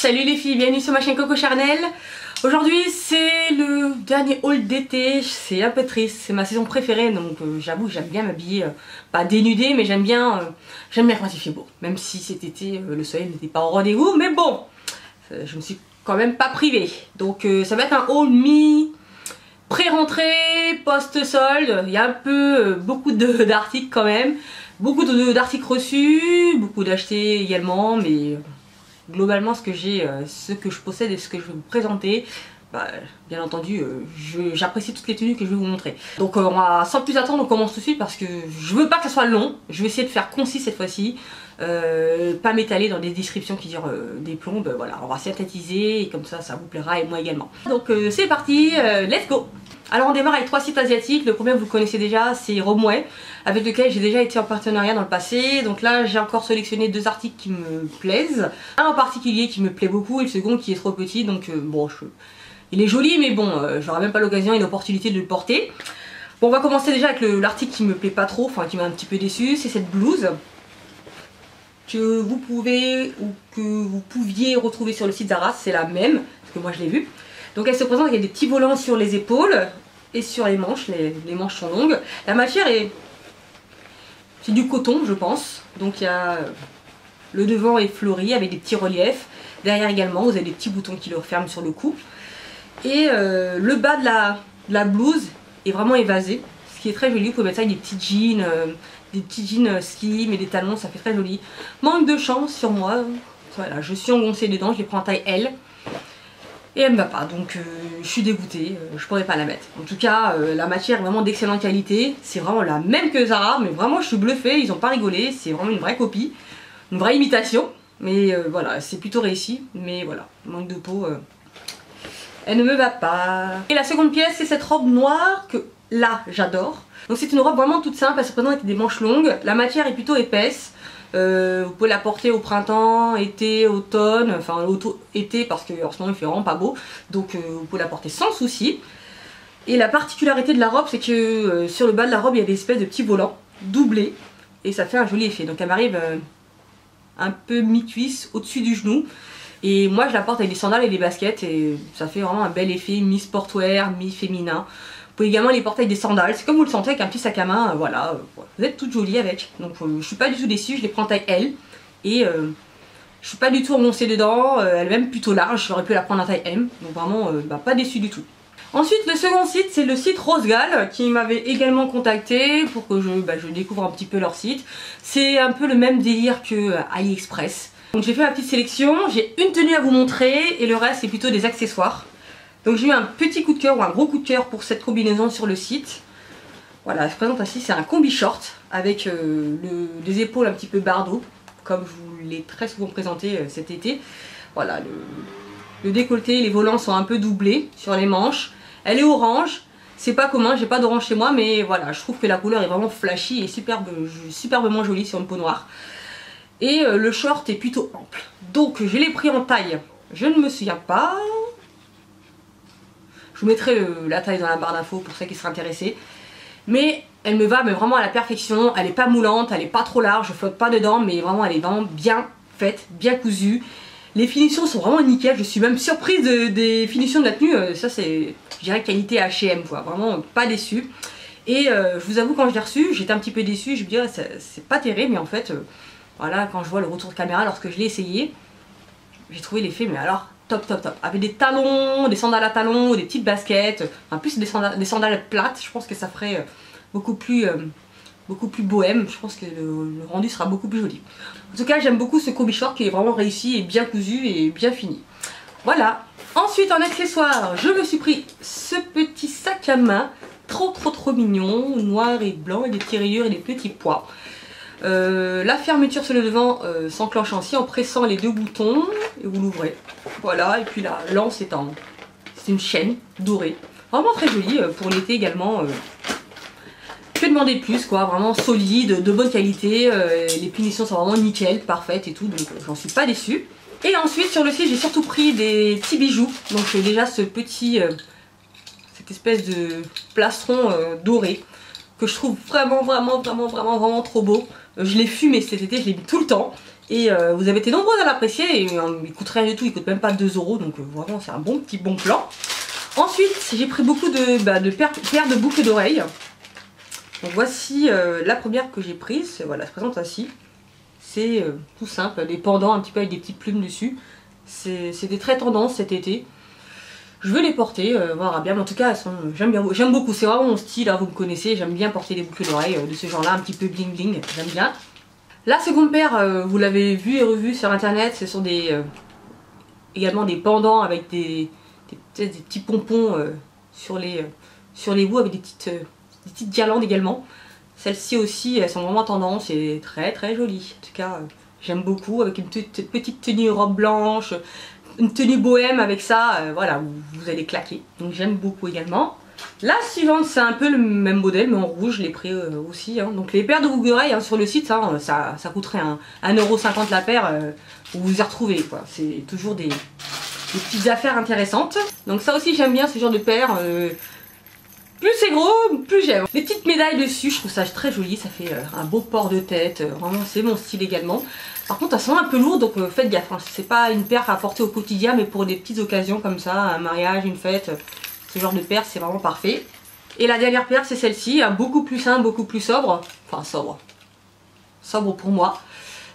Salut les filles, bienvenue sur ma chaîne Coco Charnel. Aujourd'hui c'est le dernier haul d'été, c'est un peu triste, c'est ma saison préférée donc j'avoue j'aime bien m'habiller, pas dénudée mais j'aime bien quand il fait beau. Même si cet été le soleil n'était pas au rendez-vous, mais bon, je me suis quand même pas privée. Donc ça va être un haul pré-rentrée, post-solde, il y a un peu beaucoup d'articles quand même. Beaucoup d'articles reçus, beaucoup d'achetés également, mais globalement ce que j'ai, ce que je possède et ce que je vais vous présenter, bah, bien entendu j'apprécie toutes les tenues que je vais vous montrer. Donc on va sans plus attendre, on commence tout de suite parce que je veux pas que ça soit long, je vais essayer de faire concis cette fois-ci, pas m'étaler dans des descriptions qui durent des plombes. Voilà, on va synthétiser et comme ça vous plaira et moi également. Donc c'est parti, let's go. Alors on démarre avec 3 sites asiatiques. Le premier vous connaissez déjà, c'est Romwe, avec lequel j'ai déjà été en partenariat dans le passé. Donc là j'ai encore sélectionné 2 articles qui me plaisent. Un en particulier qui me plaît beaucoup et le second qui est trop petit. Donc bon, il est joli mais bon, j'aurai même pas l'occasion et l'opportunité de le porter. Bon, on va commencer déjà avec l'article qui me plaît pas trop, enfin qui m'a un petit peu déçu. C'est cette blouse que vous pouvez ou que vous pouviez retrouver sur le site Zara. C'est la même, parce que moi je l'ai vue. Donc elle se présente avec des petits volants sur les épaules et sur les manches, les manches sont longues. La matière c'est du coton je pense, donc il y a le devant est fleuri avec des petits reliefs. Derrière également vous avez des petits boutons qui le referment sur le cou. Et le bas de la blouse est vraiment évasé, ce qui est très joli. Vous pouvez mettre ça avec des petits jeans slim et des talons, ça fait très joli. Manque de chance sur moi, voilà, je suis engoncée dedans, je les prends en taille L. Et elle me va pas, donc je suis dégoûtée, je pourrais pas la mettre. En tout cas, la matière est vraiment d'excellente qualité. C'est vraiment la même que Zara, mais vraiment je suis bluffée, ils ont pas rigolé. C'est vraiment une vraie copie, une vraie imitation. Mais voilà, c'est plutôt réussi. Mais voilà, manque de peau, elle ne me va pas. Et la seconde pièce, c'est cette robe noire que là, j'adore. Donc c'est une robe vraiment toute simple, elle se présente avec des manches longues. La matière est plutôt épaisse. Vous pouvez la porter au printemps, été, automne, enfin été parce qu'en ce moment il fait vraiment pas beau, donc vous pouvez la porter sans souci. Et la particularité de la robe, c'est que sur le bas de la robe il y a des espèces de petits volants doublés et ça fait un joli effet. Donc elle m'arrive un peu mi-cuisse au-dessus du genou et moi je la porte avec des sandales et des baskets et ça fait vraiment un bel effet mi-sportwear, mi-féminin. Vous pouvez également les porter avec des sandales, c'est comme vous le sentez avec un petit sac à main, voilà, vous êtes toute jolie avec. Donc je suis pas du tout déçue, je les prends en taille L et je suis pas du tout engoncée dedans, elle est même plutôt large, j'aurais pu la prendre en taille M, donc vraiment pas déçue du tout. Ensuite le second site c'est le site Rosegal qui m'avait également contacté pour que je découvre un petit peu leur site. C'est un peu le même délire que AliExpress. Donc j'ai fait ma petite sélection, j'ai une tenue à vous montrer et le reste c'est plutôt des accessoires. Donc j'ai eu un petit coup de cœur ou un gros coup de cœur pour cette combinaison sur le site. Voilà, elle se présente ainsi, c'est un combi short avec des épaules un petit peu bardeau, comme je vous l'ai très souvent présenté cet été. Voilà, le décolleté, les volants sont un peu doublés sur les manches. Elle est orange, c'est pas commun, j'ai pas d'orange chez moi, mais voilà, je trouve que la couleur est vraiment flashy et superbement jolie sur une peau noire. Et le short est plutôt ample. Donc je l'ai pris en taille, je ne me souviens pas. Je vous mettrai la taille dans la barre d'infos pour ceux qui seraient intéressés. Mais elle me va mais vraiment à la perfection. Elle n'est pas moulante, elle n'est pas trop large, je flotte pas dedans. Mais vraiment elle est vraiment bien faite, bien cousue. Les finitions sont vraiment nickel. Je suis même surprise des finitions de la tenue. Ça c'est, je dirais, qualité H&M quoi. Vraiment pas déçue. Et je vous avoue quand je l'ai reçue, j'étais un petit peu déçue. Je me disais c'est pas terrible. Mais en fait, voilà, quand je vois le retour de caméra lorsque je l'ai essayé, j'ai trouvé l'effet mais alors... top top top, avec des talons, des sandales à talons, des petites baskets, en plus des sandales plates, je pense que ça ferait beaucoup plus bohème, je pense que le rendu sera beaucoup plus joli. En tout cas j'aime beaucoup ce combi short qui est vraiment réussi et bien cousu et bien fini. Voilà, ensuite en accessoire, je me suis pris ce petit sac à main, trop mignon, noir et blanc, avec des petites rayures et des petits pois. La fermeture sur le devant s'enclenche ainsi en pressant les 2 boutons et vous l'ouvrez. Voilà, et puis la lance c'est une chaîne dorée. Vraiment très jolie pour l'été également. Que demander de plus quoi, vraiment solide, de bonne qualité. Les finitions sont vraiment nickel, parfaites et tout, donc j'en suis pas déçue. Et ensuite sur le site j'ai surtout pris des petits bijoux. Donc déjà cette espèce de plastron doré que je trouve vraiment trop beau. Je l'ai fumé cet été, je l'ai mis tout le temps Et vous avez été nombreux à l'apprécier et il coûte rien du tout, il coûte même pas 2 €, donc vraiment c'est un bon plan. Ensuite j'ai pris beaucoup de paires de boucles d'oreilles. Donc voici la première que j'ai prise, voilà, elle se présente ainsi. C'est tout simple, des pendants un petit peu avec des petites plumes dessus. C'était très tendance cet été. Je veux les porter, on verra bien, mais en tout cas j'aime beaucoup, c'est vraiment mon style, hein, vous me connaissez, j'aime bien porter des boucles d'oreilles de ce genre là, un petit peu bling bling, j'aime bien. La seconde paire, vous l'avez vue et revue sur internet, ce sont également des pendants avec des petits pompons sur les bouts avec des petites guirlandes également. Celles-ci aussi, elles sont vraiment tendance et très très jolies. En tout cas, j'aime beaucoup, avec une petite tenue robe blanche, une tenue bohème avec ça, voilà, vous allez claquer. Donc j'aime beaucoup également. La suivante, c'est un peu le même modèle, mais en rouge, je l'ai pris aussi. Hein. Donc les paires de boucles d'oreilles sur le site, hein, ça coûterait 1,50 € la paire, vous vous y retrouvez. C'est toujours des petites affaires intéressantes. Donc ça aussi, j'aime bien ce genre de paires. Plus c'est gros, plus j'aime. Les petites médailles dessus, je trouve ça très joli, ça fait un beau port de tête, vraiment c'est mon style également. Par contre elles sont un peu lourdes, donc faites gaffe, hein. C'est pas une paire à porter au quotidien, mais pour des petites occasions comme ça, un mariage, une fête, ce genre de paire c'est vraiment parfait. Et la dernière paire c'est celle-ci, beaucoup plus simple, beaucoup plus sobre, enfin sobre pour moi.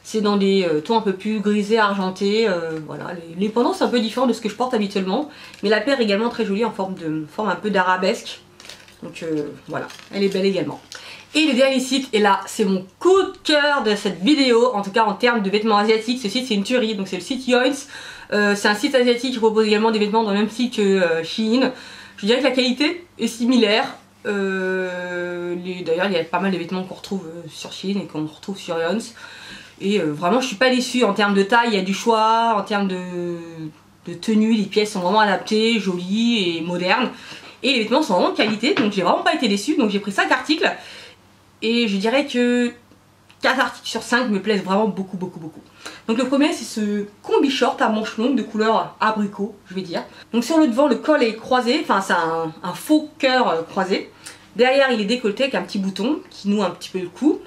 C'est dans des tons un peu plus grisés, argentés, voilà. Les pendants c'est un peu différent de ce que je porte habituellement, mais la paire est également très jolie en forme un peu d'arabesque. Donc voilà, elle est belle également. Et le dernier site, et là c'est mon coup de cœur de cette vidéo, en tout cas en termes de vêtements asiatiques, ce site c'est une tuerie, donc c'est le site Yoins. C'est un site asiatique qui propose également des vêtements dans le même style que Shein. Je dirais que la qualité est similaire. D'ailleurs il y a pas mal de vêtements qu'on retrouve sur Shein et qu'on retrouve sur Yoins. Et vraiment je suis pas déçue en termes de taille, il y a du choix, en termes de tenue, les pièces sont vraiment adaptées, jolies et modernes. Et les vêtements sont vraiment de qualité, donc j'ai vraiment pas été déçue. Donc j'ai pris 5 articles. Et je dirais que 4 articles sur 5 me plaisent vraiment beaucoup. Donc le premier c'est ce combi short à manches longues de couleur abricot, je vais dire. Donc sur le devant le col est croisé, enfin c'est un faux cœur croisé. Derrière il est décolleté avec un petit bouton qui noue un petit peu le cou.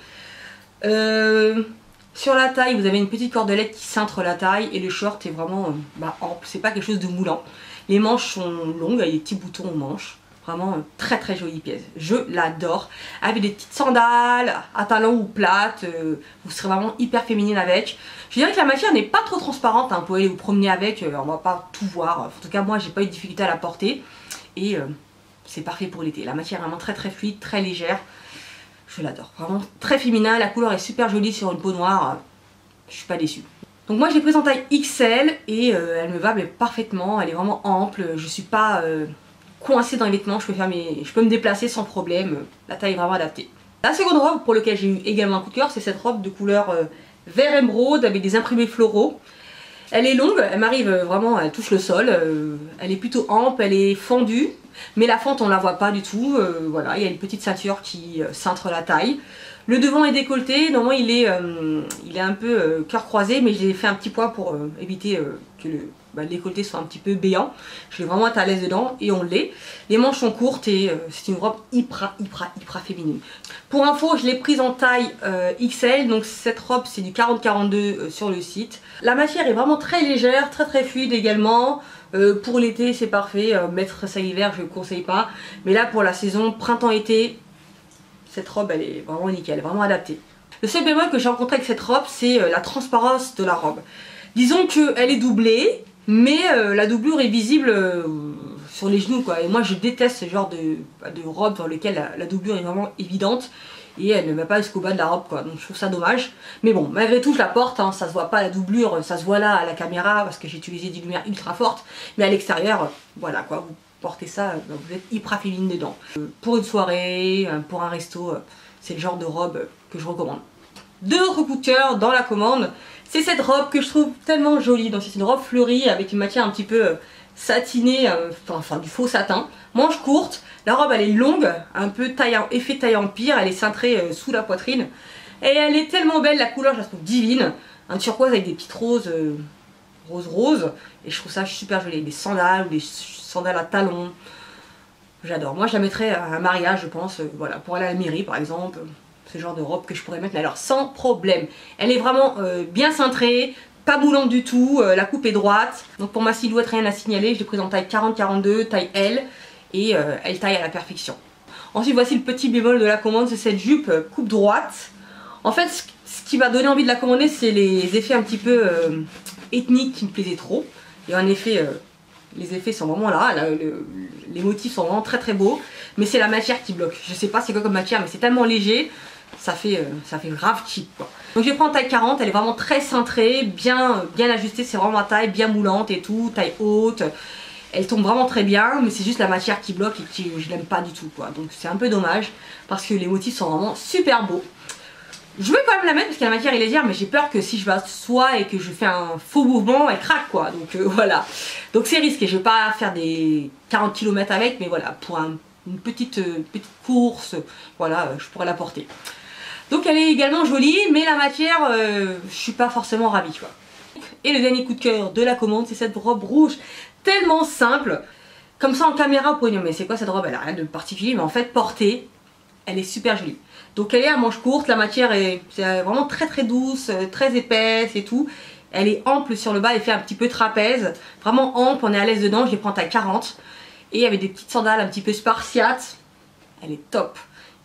Sur la taille vous avez une petite cordelette qui cintre la taille et le short est vraiment ample, c'est pas quelque chose de moulant. Les manches sont longues avec des petits boutons aux manches. Vraiment très très jolie pièce. Je l'adore. Avec des petites sandales à talons ou plates. Vous serez vraiment hyper féminine avec. Je dirais que la matière n'est pas trop transparente. Hein. Vous pouvez aller vous promener avec. On va pas tout voir. En tout cas moi j'ai pas eu de difficulté à la porter. Et c'est parfait pour l'été. La matière est vraiment très très fluide, très légère. Je l'adore. Vraiment très féminin. La couleur est super jolie sur une peau noire. Je suis pas déçue. Donc moi je l'ai prise en taille XL et elle me va parfaitement, elle est vraiment ample, je suis pas coincée dans les vêtements, je peux me déplacer sans problème, la taille est vraiment adaptée. La seconde robe pour laquelle j'ai eu également un coup de cœur, c'est cette robe de couleur vert émeraude avec des imprimés floraux. Elle est longue, elle m'arrive vraiment, elle touche le sol, elle est plutôt ample, elle est fendue, mais la fente on la voit pas du tout, voilà, il y a une petite ceinture qui cintre la taille. Le devant est décolleté, normalement il est un peu cœur croisé, mais j'ai fait un petit poids pour éviter que le décolleté soit un petit peu béant. Je vais vraiment être à l'aise dedans et on l'est. Les manches sont courtes et c'est une robe hyper féminine. Pour info, je l'ai prise en taille XL, donc cette robe c'est du 40-42 sur le site. La matière est vraiment très légère, très fluide également. Pour l'été c'est parfait, mettre ça l'hiver je ne conseille pas. Mais là pour la saison printemps-été, cette robe elle est vraiment nickel, vraiment adaptée. Le seul bémol que j'ai rencontré avec cette robe c'est la transparence de la robe. Disons qu'elle est doublée, mais la doublure est visible sur les genoux quoi. Et moi je déteste ce genre de robe dans lequel la doublure est vraiment évidente. Et elle ne va pas jusqu'au bas de la robe quoi, donc je trouve ça dommage. Mais bon, malgré tout je la porte, hein, ça se voit pas la doublure, ça se voit là à la caméra parce que j'ai utilisé des lumières ultra fortes. Mais à l'extérieur, voilà quoi, vous portez ça, vous êtes hyper féminine dedans. Pour une soirée, pour un resto, c'est le genre de robe que je recommande. Deux autres coups de cœur dans la commande, c'est cette robe que je trouve tellement jolie. Donc c'est une robe fleurie avec une matière un petit peu satinée, enfin du faux satin, manche courte. La robe elle est longue, un peu effet taille empire, elle est cintrée sous la poitrine. Et elle est tellement belle, la couleur je la trouve divine. Un turquoise avec des petites roses, rose. Et je trouve ça super joli, avec des sandales ou des sandales à talons. J'adore. Moi je la mettrais à un mariage je pense, voilà, pour aller à la mairie par exemple. ce genre de robe que je pourrais mettre, mais alors sans problème. Elle est vraiment bien cintrée, pas moulante du tout, la coupe est droite. Donc pour ma silhouette, rien à signaler, je l'ai prise en taille 40-42, taille L, et elle taille à la perfection. Ensuite, voici le petit bémol de la commande, c'est cette jupe coupe droite. En fait, ce qui m'a donné envie de la commander, c'est les effets un petit peu ethniques qui me plaisaient trop. Et en effet, les effets sont vraiment là, les motifs sont vraiment très très beaux. Mais c'est la matière qui bloque. Je sais pas c'est quoi comme matière, mais c'est tellement léger, ça fait grave cheap quoi. Donc je prends en taille 40, elle est vraiment très cintrée, bien ajustée, c'est vraiment ma taille, bien moulante et tout, taille haute. Elle tombe vraiment très bien, mais c'est juste la matière qui bloque et que je l'aime pas du tout quoi. Donc c'est un peu dommage parce que les motifs sont vraiment super beaux. Je vais quand même la mettre parce que la matière est légère, mais j'ai peur que si je m'assois et que je fais un faux mouvement, elle craque quoi. Donc voilà. Donc c'est risqué, je vais pas faire des 40 km avec, mais voilà, pour une petite course, voilà, je pourrais la porter. Donc elle est également jolie, mais la matière, je suis pas forcément ravie quoi. Et le dernier coup de cœur de la commande, c'est cette robe rouge tellement simple. Comme ça en caméra, vous pourriez dire mais c'est quoi cette robe? Elle a rien de particulier, mais en fait portée, elle est super jolie. Donc elle est à manches courtes, la matière est vraiment très très douce, très épaisse et tout. Elle est ample sur le bas, elle fait un petit peu trapèze, vraiment ample, on est à l'aise dedans, je les prends à 40. Et avec des petites sandales un petit peu spartiates, elle est top.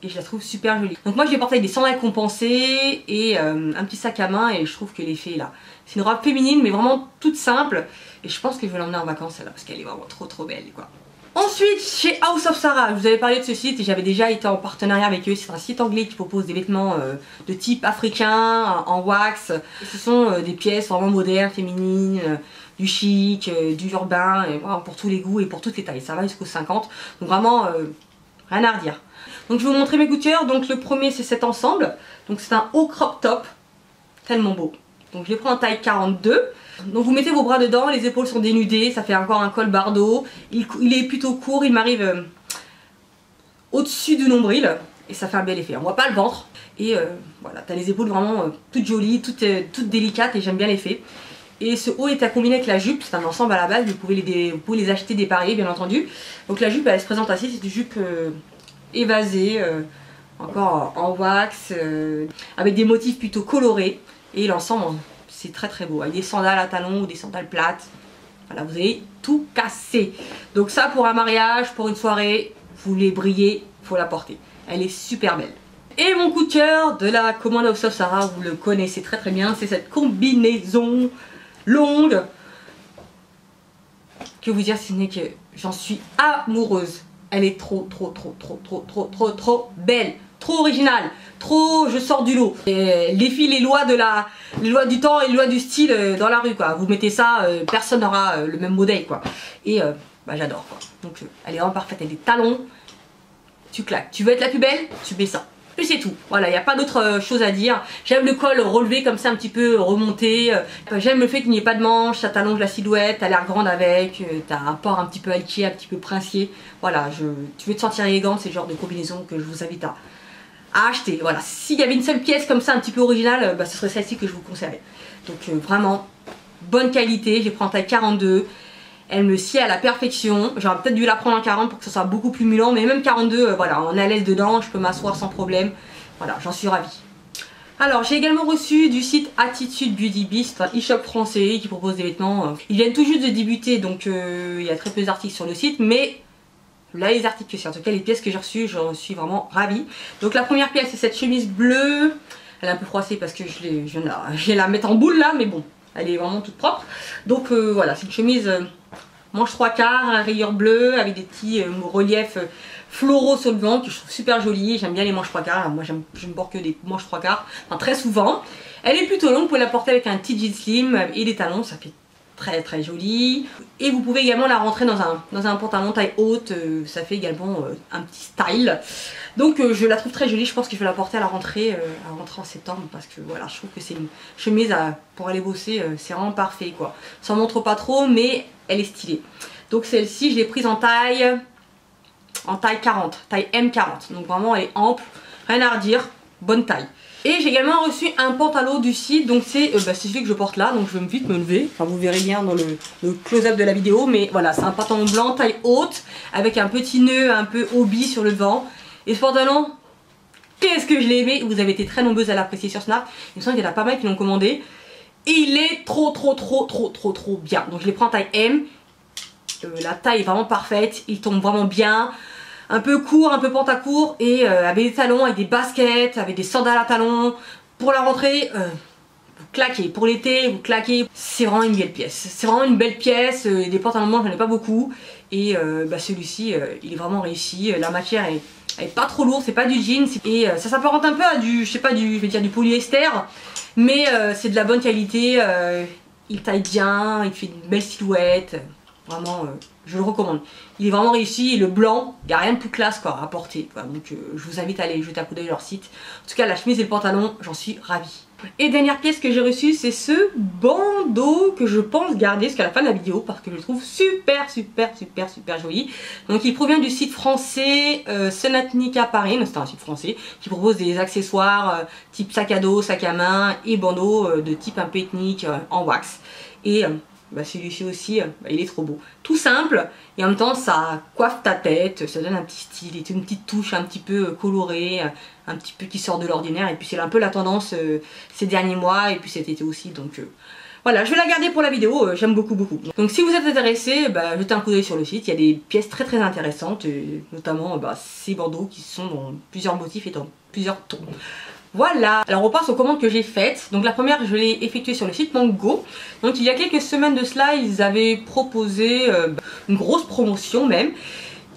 Et je la trouve super jolie. Donc moi je l'ai portée avec des sandales compensées et un petit sac à main et je trouve que l'effet est là. C'est une robe féminine mais vraiment toute simple. Et je pense que je vais l'emmener en vacances celle-là parce qu'elle est vraiment trop belle quoi. Ensuite chez House of Sarah, je vous avais parlé de ce site et j'avais déjà été en partenariat avec eux. C'est un site anglais qui propose des vêtements de type africain, en wax. Et ce sont des pièces vraiment modernes, féminines, du chic, du urbain, et vraiment pour tous les goûts et pour toutes les tailles. Ça va jusqu'aux 50, donc vraiment rien à redire. Donc je vais vous montrer mes coups de cœur. Donc le premier c'est cet ensemble, donc c'est un haut crop top, tellement beau. Donc je les prends en taille 42. Donc vous mettez vos bras dedans, les épaules sont dénudées, ça fait encore un col bardeau. Il est plutôt court, il m'arrive au-dessus du nombril et ça fait un bel effet. On voit pas le ventre et voilà, t'as les épaules vraiment toutes jolies, toutes délicates et j'aime bien l'effet. Et ce haut est à combiner avec la jupe, c'est un ensemble à la base, vous pouvez les acheter dépareillés bien entendu. Donc la jupe elle se présente ainsi, c'est une jupe évasée, encore en wax, avec des motifs plutôt colorés et l'ensemble c'est très beau, avec des sandales à talons ou des sandales plates. Voilà, vous avez tout cassé. Donc ça pour un mariage, pour une soirée, vous voulez briller, il faut la porter. Elle est super belle. Et mon coup de cœur de la commande House of Sarah, vous le connaissez très bien, c'est cette combinaison longue. Que vous dire si ce n'est que j'en suis amoureuse. Elle est trop belle, trop originale, trop je sors du lot. Et défie les lois du temps et les lois du style dans la rue quoi. Vous mettez ça, personne n'aura le même modèle quoi. Et bah, j'adore quoi. Donc elle est vraiment parfaite, elle a des talons, tu claques. Tu veux être la plus belle, tu mets ça. Et c'est tout. Voilà, il n'y a pas d'autre chose à dire. J'aime le col relevé comme ça, un petit peu remonté. J'aime le fait qu'il n'y ait pas de manches, ça t'allonge la silhouette, t'as l'air grande avec, t'as un port un petit peu altier, un petit peu princier. Voilà, tu veux te sentir élégante, c'est le genre de combinaison que je vous invite à acheter. Voilà, s'il y avait une seule pièce comme ça, un petit peu originale, bah, ce serait celle-ci que je vous conseillerais. Donc vraiment, bonne qualité, j'ai pris en taille 42. Elle me sied à la perfection. J'aurais peut-être dû la prendre en 40 pour que ça soit beaucoup plus mulant. Mais même 42, voilà, on est à l'aise dedans. Je peux m'asseoir sans problème. Voilà, j'en suis ravie. Alors, j'ai également reçu du site Attitude Beauty Beast, un e-shop français qui propose des vêtements. Ils viennent tout juste de débuter, donc il y a très peu d'articles sur le site. Mais là, les articles que c'est. En tout cas, les pièces que j'ai reçues, j'en suis vraiment ravie. Donc la première pièce, c'est cette chemise bleue. Elle est un peu froissée parce que je vais la mettre en boule là. Mais bon, elle est vraiment toute propre. Donc voilà, c'est une chemise... manche 3/4, rayures bleues avec des petits reliefs floraux sur le ventre que je trouve super joli. J'aime bien les manches 3/4. Moi je ne porte que des manches 3/4, enfin très souvent. Elle est plutôt longue, vous pouvez la porter avec un petit jean slim et des talons, ça fait très joli. Et vous pouvez également la rentrer dans un pantalon taille haute, ça fait également un petit style. Donc je la trouve très jolie, je pense que je vais la porter à la rentrée en septembre parce que voilà, je trouve que c'est une chemise pour aller bosser, c'est vraiment parfait quoi. Ça ne montre pas trop mais elle est stylée. Donc celle-ci je l'ai prise en taille 40, taille M40. Donc vraiment elle est ample, rien à redire, bonne taille. Et j'ai également reçu un pantalon du site, donc c'est celui que je porte là, donc je vais vite me lever. Enfin vous verrez bien dans le close-up de la vidéo, mais voilà, c'est un pantalon blanc taille haute avec un petit nœud un peu hobby sur le devant. Et ce pantalon, qu'est-ce que je l'ai aimé. Vous avez été très nombreuses à l'apprécier sur Snap. Il me semble qu'il y en a pas mal qui l'ont commandé. Et il est trop bien. Donc je les prends en taille M. La taille est vraiment parfaite. Il tombe vraiment bien. Un peu court, un peu pantacourt. Et avec des talons, avec des baskets, avec des sandales à talons. Pour la rentrée, vous claquez. Pour l'été, vous claquez. C'est vraiment une belle pièce. C'est vraiment une belle pièce. Des pantalons de manche, j'en ai pas beaucoup. Et celui-ci, il est vraiment réussi. La matière elle est pas trop lourde, c'est pas du jean. Et ça s'apparente un peu à du, je sais pas, je vais dire du polyester. Mais c'est de la bonne qualité. Il taille bien, il fait une belle silhouette. Vraiment, je le recommande. Il est vraiment réussi. Et le blanc, il n'y a rien de plus classe quoi, à porter. Voilà, donc je vous invite à aller jeter un coup d'œil à leur site. En tout cas, la chemise et le pantalon, j'en suis ravie. Et dernière pièce que j'ai reçue, c'est ce bandeau que je pense garder jusqu'à la fin de la vidéo parce que je le trouve super joli. Donc il provient du site français Senatnica Paris, c'est un site français qui propose des accessoires type sac à dos, sac à main et bandeau de type un peu ethnique en wax. Et celui-ci aussi, il est trop beau. Tout simple et en même temps ça coiffe ta tête, ça donne un petit style, et une petite touche un petit peu colorée, un petit peu qui sort de l'ordinaire. Et puis c'est un peu la tendance ces derniers mois et puis cet été aussi. Donc voilà, je vais la garder pour la vidéo, j'aime beaucoup. Donc si vous êtes intéressé, jetez un coup d'œil sur le site, il y a des pièces très intéressantes, notamment ces bandeaux qui sont dans plusieurs motifs et dans plusieurs tons. Voilà, alors on passe aux commandes que j'ai faites. Donc la première, je l'ai effectuée sur le site Mango. Donc il y a quelques semaines de cela, ils avaient proposé une grosse promotion même,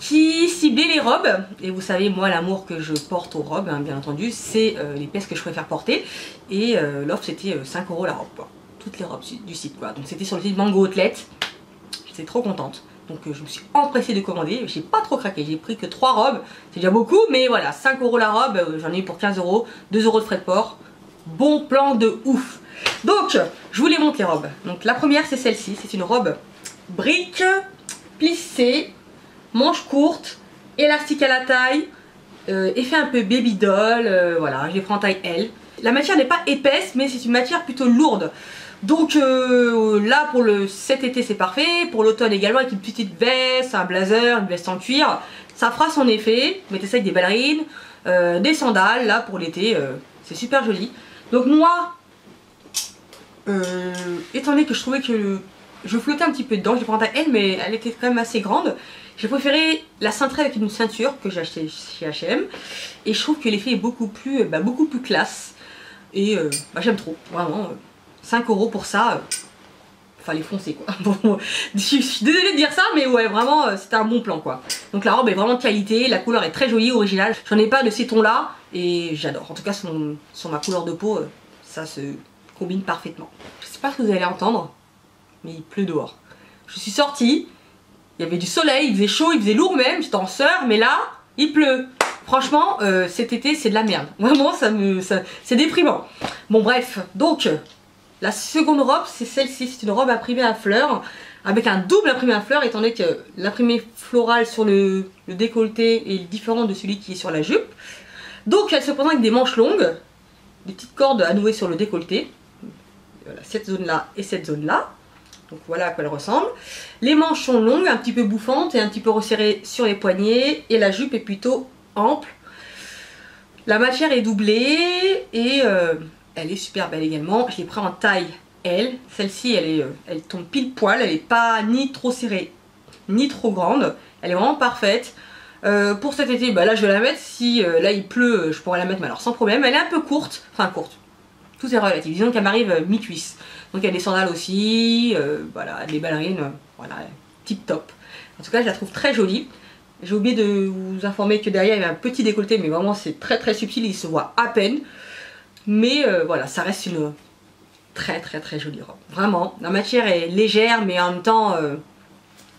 qui ciblait les robes. Et vous savez, moi, l'amour que je porte aux robes, hein, bien entendu, c'est les pièces que je préfère porter. Et l'offre, c'était 5 € la robe, quoi. Toutes les robes du site, quoi. Donc c'était sur le site Mango Outlet. J'étais trop contente. Donc je me suis empressée de commander. J'ai pas trop craqué. J'ai pris que 3 robes. C'est déjà beaucoup, mais voilà, 5 € la robe. J'en ai eu pour 15 €. 2 € de frais de port. Bon plan de ouf. Donc, je vous les montre les robes. Donc la première, c'est celle-ci. C'est une robe brique plissée, manche courte, élastique à la taille, effet un peu baby doll. Voilà, je les prends en taille L. La matière n'est pas épaisse, mais c'est une matière plutôt lourde. Donc là pour cet été c'est parfait, pour l'automne également avec une petite veste, un blazer, une veste en cuir, ça fera son effet. Mettez ça avec des ballerines, des sandales, là pour l'été, c'est super joli. Donc moi, étant donné que je trouvais que je flottais un petit peu dedans, je l'ai pris en taille L mais elle était quand même assez grande, j'ai préféré la cintrer avec une ceinture que j'ai achetée chez H&M et je trouve que l'effet est beaucoup plus classe et j'aime trop, vraiment. 5 € pour ça, fallait foncer quoi. Bon, je suis désolée de dire ça, mais ouais, vraiment, c'était un bon plan quoi. Donc la robe est vraiment de qualité, la couleur est très jolie, originale. J'en ai pas de ces tons là et j'adore. En tout cas, sur ma couleur de peau, ça se combine parfaitement. Je sais pas ce que vous allez entendre, mais il pleut dehors. Je suis sortie, il y avait du soleil, il faisait chaud, il faisait lourd même, j'étais en sueur, mais là, il pleut. Franchement, cet été, c'est de la merde. Vraiment, c'est déprimant. Bon bref, donc... La seconde robe, c'est celle-ci, c'est une robe imprimée à fleurs, avec un double imprimé à fleurs, étant donné que l'imprimé floral sur le décolleté est différent de celui qui est sur la jupe. Donc elle se présente avec des manches longues, des petites cordes à nouer sur le décolleté. Voilà, cette zone-là et cette zone-là. Donc voilà à quoi elle ressemble. Les manches sont longues, un petit peu bouffantes et un petit peu resserrées sur les poignets. Et la jupe est plutôt ample. La matière est doublée et... elle est super belle également. Je l'ai pris en taille L. Celle-ci, elle tombe pile poil. Elle n'est pas ni trop serrée, ni trop grande. Elle est vraiment parfaite. Pour cet été, là je vais la mettre. Si là il pleut, je pourrais la mettre, mais alors sans problème. Elle est un peu courte. Enfin courte. Tout est relatif. Disons qu'elle m'arrive mi-cuisse. Donc il y a des sandales aussi. Voilà, des ballerines. Voilà, tip top. En tout cas, je la trouve très jolie. J'ai oublié de vous informer que derrière il y a un petit décolleté, mais vraiment c'est très subtil. Il se voit à peine. Mais voilà, ça reste une très jolie robe. Vraiment, la matière est légère, mais en même temps,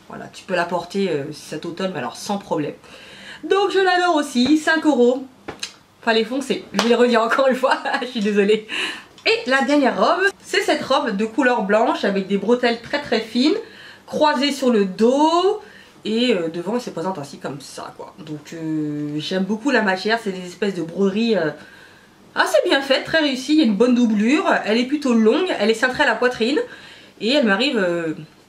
voilà, tu peux la porter cet automne, mais alors sans problème. Donc je l'adore aussi, 5 €. Fallait foncer, je vais le redire encore une fois, je suis désolée. Et la dernière robe, c'est cette robe de couleur blanche avec des bretelles très fines, croisées sur le dos. Et devant, elle se présente ainsi comme ça, quoi. Donc j'aime beaucoup la matière, c'est des espèces de broderies... assez bien faite, très réussie, il y a une bonne doublure, elle est plutôt longue, elle est cintrée à la poitrine et elle m'arrive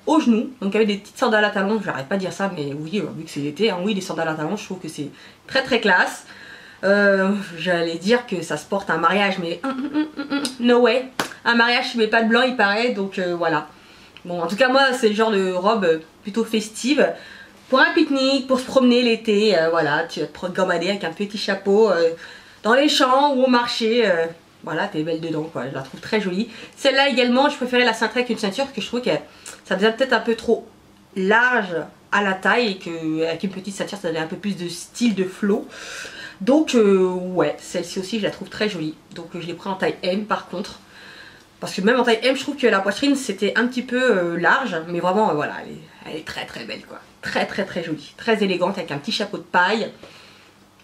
au genou, donc avec des petites sandales à talons, j'arrête pas de dire ça mais oui, vu que c'est l'été, hein, oui les sandales à talons, je trouve que c'est très classe. J'allais dire que ça se porte à un mariage, mais no way. Un mariage, je mets pas de blanc, il paraît, donc voilà. Bon, en tout cas, moi, c'est le genre de robe plutôt festive. Pour un pique-nique, pour se promener l'été, voilà, tu vas te gambader avec un petit chapeau dans les champs ou au marché. Voilà, t'es belle dedans, quoi. Je la trouve très jolie. Celle-là également, je préférais la cintrer avec une ceinture parce que je trouve que ça devient peut-être un peu trop large à la taille et qu'avec une petite ceinture, ça donne un peu plus de style, de flow. Donc, ouais, celle-ci aussi, je la trouve très jolie. Donc, je l'ai pris en taille M par contre. Parce que même en taille M, je trouve que la poitrine, c'était un petit peu large. Mais vraiment, voilà, elle est très très belle, quoi. Très très très jolie. Très élégante avec un petit chapeau de paille.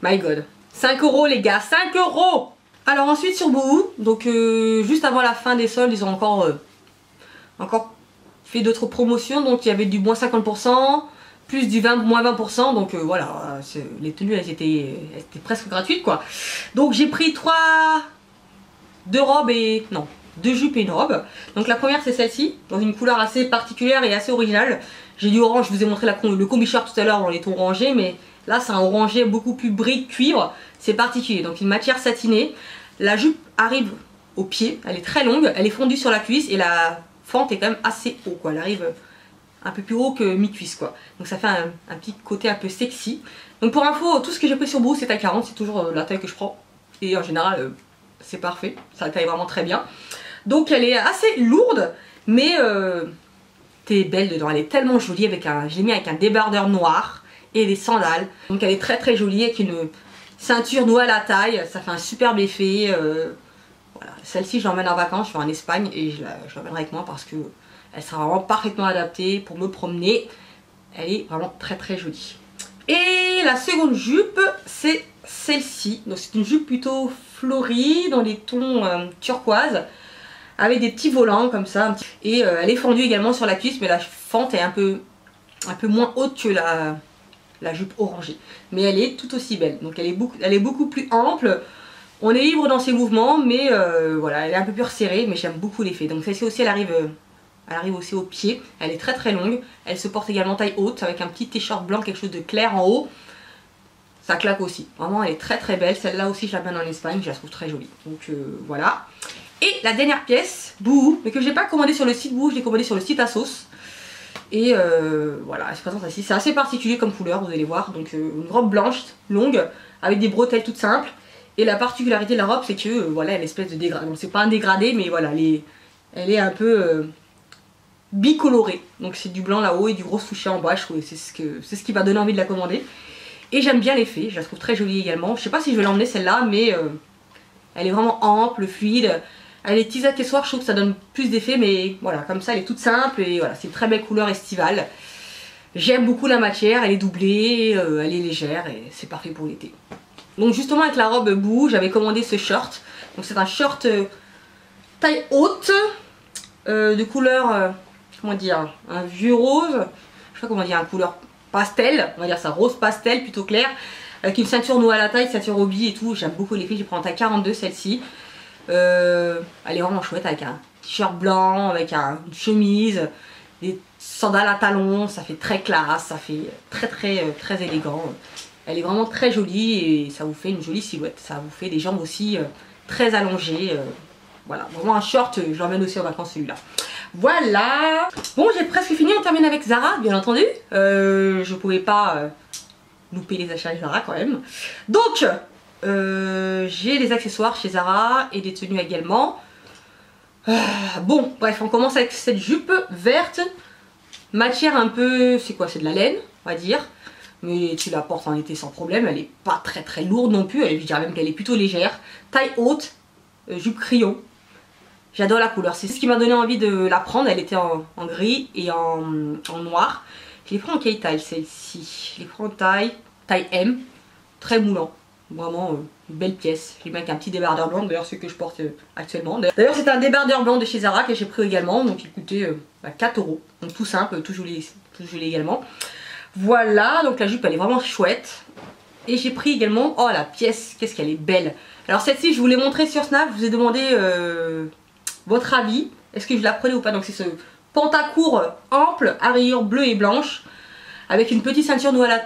My God. 5 € les gars, 5 €. Alors ensuite sur Boohoo, donc juste avant la fin des soldes, ils ont encore fait d'autres promotions. Donc il y avait du moins 50%, plus du moins 20%. Donc voilà, les tenues elles étaient presque gratuites quoi. Donc j'ai pris deux robes et... non, 2 jupes et une robe. Donc la première c'est celle-ci, dans une couleur assez particulière et assez originale. J'ai du orange, je vous ai montré le combi short tout à l'heure dans les tons orangés, mais là c'est un orangé beaucoup plus brique cuivre, c'est particulier. Donc une matière satinée. La jupe arrive au pied, elle est très longue, elle est fondue sur la cuisse et la fente est quand même assez haut quoi. Elle arrive un peu plus haut que mi-cuisse quoi. Donc ça fait un petit côté un peu sexy. Donc pour info, tout ce que j'ai pris sur Boohoo c'est taille 40, c'est toujours la taille que je prends. Et en général c'est parfait, ça taille vraiment très bien. Donc elle est assez lourde, mais t'es belle dedans, elle est tellement jolie avec je l'ai mis avec un débardeur noir et des sandales. Donc elle est très très jolie avec une ceinture nouée à la taille, ça fait un superbe effet. Voilà. Celle-ci je l'emmène en vacances, je vais en Espagne et je l'emmènerai avec moi parce que elle sera vraiment parfaitement adaptée pour me promener. Elle est vraiment très très jolie. Et la seconde jupe c'est celle-ci. Donc c'est une jupe plutôt florie dans les tons turquoise avec des petits volants comme ça. Et elle est fendue également sur la cuisse mais la fente est un peu moins haute que la jupe orangée, mais elle est tout aussi belle. Donc elle est beaucoup plus ample, on est libre dans ses mouvements, mais voilà, elle est un peu plus resserrée, mais j'aime beaucoup l'effet. Donc celle-ci aussi elle arrive aussi au pied, elle est très très longue, elle se porte également taille haute avec un petit t-shirt blanc, quelque chose de clair en haut, ça claque aussi, vraiment elle est très très belle. Celle-là aussi je la mène en Espagne, je la trouve très jolie. Donc voilà. Et la dernière pièce, Boohoo, mais que j'ai pas commandé sur le site Boohoo, je l'ai commandé sur le site ASOS. Et voilà, elle se présente ainsi. C'est assez particulier comme couleur, vous allez voir. Donc une robe blanche, longue, avec des bretelles toutes simples. Et la particularité de la robe, c'est que voilà, elle a une espèce de dégradé. Donc c'est pas un dégradé, mais voilà, elle est un peu bicolorée. Donc c'est du blanc là-haut et du gros souché en bas. Je trouve c'est ce qui m'a donné envie de la commander. Et j'aime bien l'effet, je la trouve très jolie également. Je sais pas si je vais l'emmener celle-là, mais elle est vraiment ample, fluide. Elle est petits accessoires, je trouve que ça donne plus d'effet, mais voilà, comme ça elle est toute simple et voilà, c'est une très belle couleur estivale. J'aime beaucoup la matière, elle est doublée, elle est légère et c'est parfait pour l'été. Donc justement avec la robe Boohoo, j'avais commandé ce short. Donc c'est un short taille haute, de couleur, comment dire, un vieux rose, je sais pas comment dire, une couleur pastel, on va dire ça, rose pastel plutôt clair, avec une ceinture nouée à la taille, ceinture hobby et tout. J'aime beaucoup l'effet, j'ai pris en taille 42 celle-ci. Elle est vraiment chouette avec un t-shirt blanc, avec une chemise, des sandales à talons, ça fait très classe, ça fait très élégant. Elle est vraiment très jolie et ça vous fait une jolie silhouette, ça vous fait des jambes aussi très allongées. Voilà, vraiment un short, je l'emmène aussi en vacances celui-là. Voilà. Bon, j'ai presque fini, on termine avec Zara, bien entendu. Je pouvais pas louper les achats de Zara quand même. Donc, j'ai des accessoires chez Zara et des tenues également. Bon, bref, on commence avec cette jupe verte. Matière un peu, c'est quoi? C'est de la laine, on va dire. Mais tu la portes en été sans problème, elle est pas très lourde non plus. Je dirais même qu'elle est plutôt légère. Taille haute, jupe crayon. J'adore la couleur, c'est ce qui m'a donné envie de la prendre. Elle était en gris et en noir. Je l'ai pris en quelle taille celle-ci? Je l'ai pris en taille M, très moulant. Vraiment une belle pièce. J'ai mis avec un petit débardeur blanc, d'ailleurs ce que je porte actuellement. D'ailleurs c'est un débardeur blanc de chez Zara que j'ai pris également, donc il coûtait 4 €. Donc tout simple, tout joli également. Voilà, donc la jupe elle est vraiment chouette. Et j'ai pris également, oh la pièce, qu'est-ce qu'elle est belle. Alors celle-ci je vous l'ai montrée sur Snap, je vous ai demandé votre avis. Est-ce que je la prenais ou pas? Donc c'est ce pantacourt ample à rayures bleues et blanches. Avec une petite ceinture nouée à la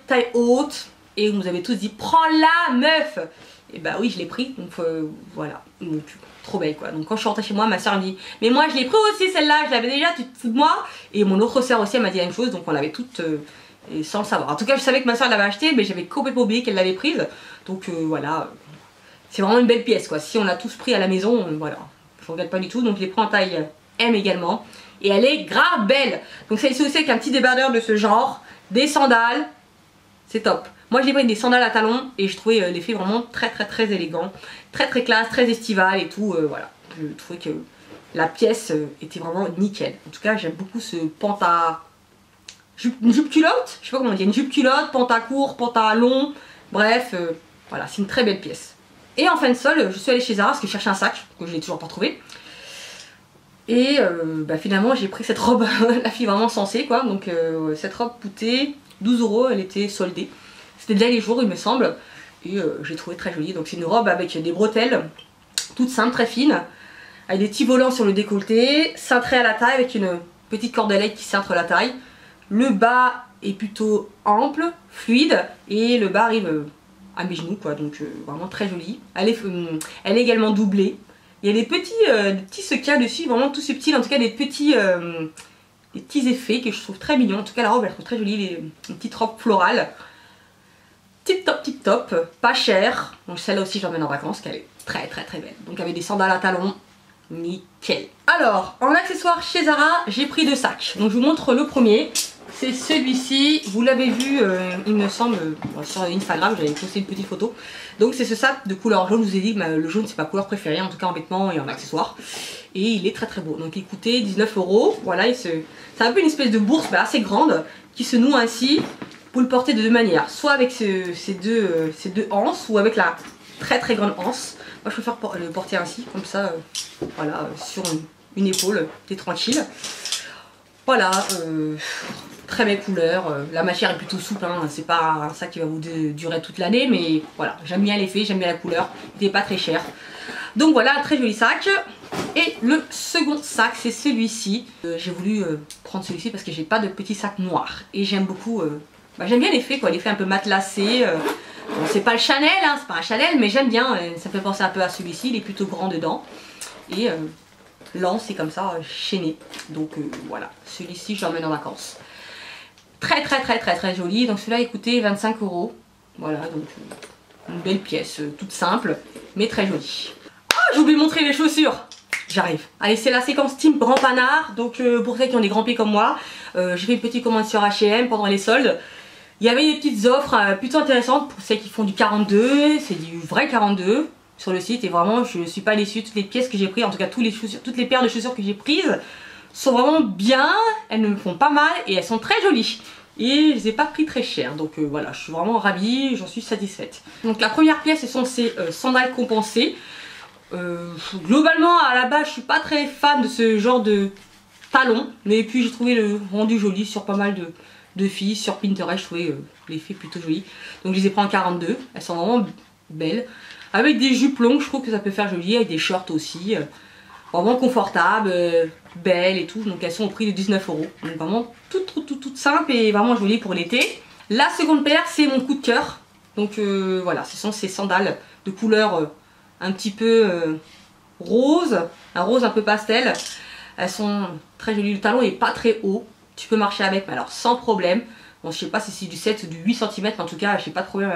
taille haute. et vous avez tous dit prends-la meuf. Et bah oui, je l'ai pris, donc voilà, donc trop belle quoi. Donc quand je suis rentrée chez moi, ma soeur me dit mais moi je l'ai pris aussi celle-là, je l'avais déjà, tu te fous de moi. Et mon autre soeur aussi elle m'a dit la même chose, donc on l'avait toutes et sans le savoir. En tout cas je savais que ma soeur l'avait achetée, mais j'avais complètement oublié qu'elle l'avait prise. Donc voilà, c'est vraiment une belle pièce quoi. Si on l'a tous pris à la maison, voilà, je regrette pas du tout. Donc je l'ai pris en taille M également. Et elle est grave belle. Donc celle-ci aussi avec un petit débardeur de ce genre, des sandales, c'est top. Moi j'ai pris des sandales à talons et je trouvais l'effet vraiment très élégant, très classe, très estival et tout, voilà. Je trouvais que la pièce était vraiment nickel. En tout cas j'aime beaucoup ce une jupe culotte, je sais pas comment dire, une jupe culotte, pantacourt, pantalon, bref, voilà, c'est une très belle pièce. Et en fin de sol, je suis allée chez Zara parce que je cherchais un sac, que je n'ai toujours pas trouvé. Et bah, finalement j'ai pris cette robe, la fille vraiment sensée quoi, donc cette robe coûtait 12 €, elle était soldée. C'était déjà les jours il me semble, et j'ai trouvé très jolie. Donc c'est une robe avec des bretelles, toute simple, très fine, avec des petits volants sur le décolleté, cintrée à la taille avec une petite cordelette qui cintre la taille. Le bas est plutôt ample, fluide, et le bas arrive à mes genoux quoi, donc vraiment très jolie. Elle est également doublée. Il y a des petits sequins dessus, vraiment tout subtils, en tout cas des petits effets que je trouve très mignons. En tout cas la robe elle trouve très jolie, une petite robe florale. Tip top, pas cher. Donc celle-là aussi je l'emmène en vacances, qu'elle est très belle. Donc avec des sandales à talons, nickel. Alors, en accessoire chez Zara, j'ai pris 2 sacs. Donc je vous montre le premier. C'est celui-ci, vous l'avez vu, il me semble, sur Instagram, j'avais posté une petite photo. Donc c'est ce sac de couleur jaune, je vous ai dit que le jaune c'est ma couleur préférée, en tout cas en vêtements et en accessoires. Et il est très beau, donc il coûtait 19 €. Voilà, c'est un peu une espèce de bourse assez grande qui se noue ainsi pour le porter de 2 manières. Soit avec ces deux anses ou avec la très grande anse. Moi je préfère le porter ainsi, comme ça, voilà, sur une épaule, t'es tranquille. Voilà, très belle couleur, la matière est plutôt souple, hein, c'est pas un sac qui va vous durer toute l'année, mais voilà, j'aime bien l'effet, j'aime bien la couleur, il n'est pas très cher. Donc voilà, un très joli sac. Et le second sac, c'est celui-ci. J'ai voulu prendre celui-ci parce que j'ai pas de petit sac noir. Et j'aime beaucoup, j'aime bien l'effet quoi, l'effet un peu matelassé. Bon, c'est pas le Chanel, hein, c'est pas un Chanel, mais j'aime bien, ça fait penser un peu à celui-ci, il est plutôt grand dedans. Et l'anse c'est comme ça, chaîné. Donc voilà, celui-ci je l'emmène en vacances. Très joli. Donc celui-là il coûtait 25 €. Voilà, donc une belle pièce, toute simple, mais très jolie. Ah, j'ai oublié de montrer les chaussures. J'arrive. Allez, c'est la séquence team grand panard. Donc pour ceux qui ont des grands pieds comme moi, j'ai fait une petite commande sur H&M pendant les soldes. Il y avait des petites offres plutôt intéressantes pour celles qui font du 42, c'est du vrai 42 sur le site et vraiment je suis pas déçue. Toutes les pièces que j'ai prises, en tout cas toutes les paires de chaussures que j'ai prises sont vraiment bien, elles me font pas mal et elles sont très jolies. Et je les ai pas pris très cher, donc voilà, je suis vraiment ravie, j'en suis satisfaite. Donc la première pièce ce sont ces sandales compensées. Globalement à la base je suis pas très fan de ce genre de talons, mais puis j'ai trouvé le rendu joli sur pas mal de filles sur Pinterest, je trouvais l'effet plutôt joli. Donc je les ai pris en 42, elles sont vraiment belles. Avec des jupes longues, je trouve que ça peut faire joli, avec des shorts aussi. Vraiment confortables, belles et tout. Donc elles sont au prix de 19 €. Donc vraiment toutes simples et vraiment jolies pour l'été. La seconde paire, c'est mon coup de cœur. Donc voilà, ce sont ces sandales de couleur un petit peu rose, un rose un peu pastel. Elles sont très jolies, le talon est pas très haut. Tu peux marcher avec, mais alors sans problème. Bon, je sais pas si c'est du 7 ou du 8 cm, mais en tout cas, j'ai pas de problème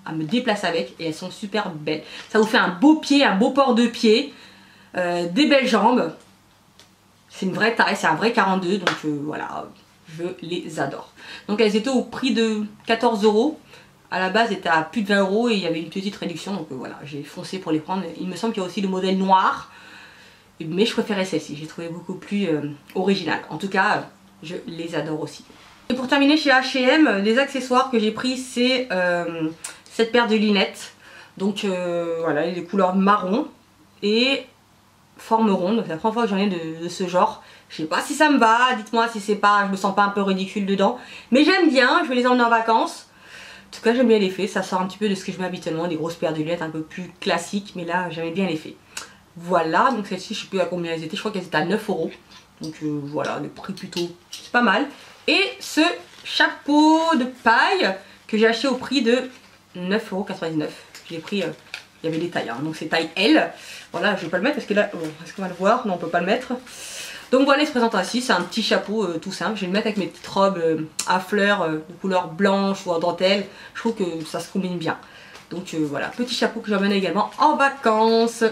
à me déplacer avec. Et elles sont super belles. Ça vous fait un beau pied, un beau port de pied, des belles jambes. C'est une vraie taille, c'est un vrai 42, donc voilà, je les adore. Donc elles étaient au prix de 14 €. À la base, elles étaient à plus de 20 € et il y avait une petite réduction, donc voilà, j'ai foncé pour les prendre. Il me semble qu'il y a aussi le modèle noir. Mais je préférais celle-ci, j'ai trouvé beaucoup plus original. En tout cas, je les adore aussi. Et pour terminer chez H&M, les accessoires que j'ai pris, c'est cette paire de lunettes. Donc voilà, les couleurs marron et forme ronde. C'est la première fois que j'en ai de ce genre. Je sais pas si ça me va, dites-moi si c'est pas, je me sens pas un peu ridicule dedans. Mais j'aime bien, je vais les emmener en vacances. En tout cas, j'aime bien l'effet, ça sort un petit peu de ce que je mets habituellement, des grosses paires de lunettes un peu plus classiques. Mais là, j'aimais bien l'effet. Voilà, donc celle-ci, je sais plus à combien elles étaient, je crois qu'elles étaient à 9 €. Donc voilà, le prix plutôt, c'est pas mal. Et ce chapeau de paille que j'ai acheté au prix de 9,99 €. J'ai pris, il y avait des tailles, hein, donc c'est taille L. Voilà, je vais pas le mettre parce que là, est-ce qu'on va le voir? Non, on peut pas le mettre. Donc voilà, il se présente ainsi, c'est un petit chapeau tout simple. Je vais le mettre avec mes petites robes à fleurs de couleur blanche ou en dentelle. Je trouve que ça se combine bien. Donc voilà, petit chapeau que j'emmène également en vacances.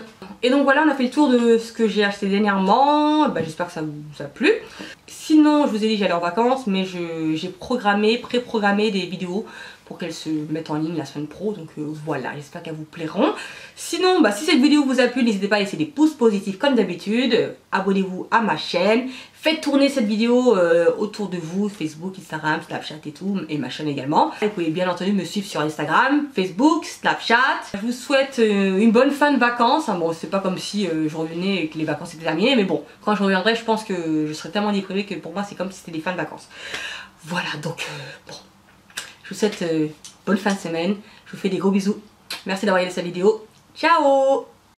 Et donc voilà, on a fait le tour de ce que j'ai acheté dernièrement. Bah, j'espère que ça vous a plu. Sinon, je vous ai dit que j'allais en vacances, mais j'ai pré-programmé des vidéos pour qu'elles se mettent en ligne la semaine pro. Donc voilà, j'espère qu'elles vous plairont. Sinon, bah, si cette vidéo vous a plu, n'hésitez pas à laisser des pouces positifs comme d'habitude. Abonnez-vous à ma chaîne. Faites tourner cette vidéo autour de vous, Facebook, Instagram, Snapchat et tout, et ma chaîne également. Vous pouvez bien entendu me suivre sur Instagram, Facebook, Snapchat. Je vous souhaite une bonne fin de vacances. Hein, bon, c'est pas comme si je revenais et que les vacances étaient terminées, mais bon, quand je reviendrai, je pense que je serai tellement déprimée que pour moi, c'est comme si c'était des fins de vacances. Voilà, donc bon, je vous souhaite bonne fin de semaine. Je vous fais des gros bisous. Merci d'avoir regardé cette vidéo. Ciao!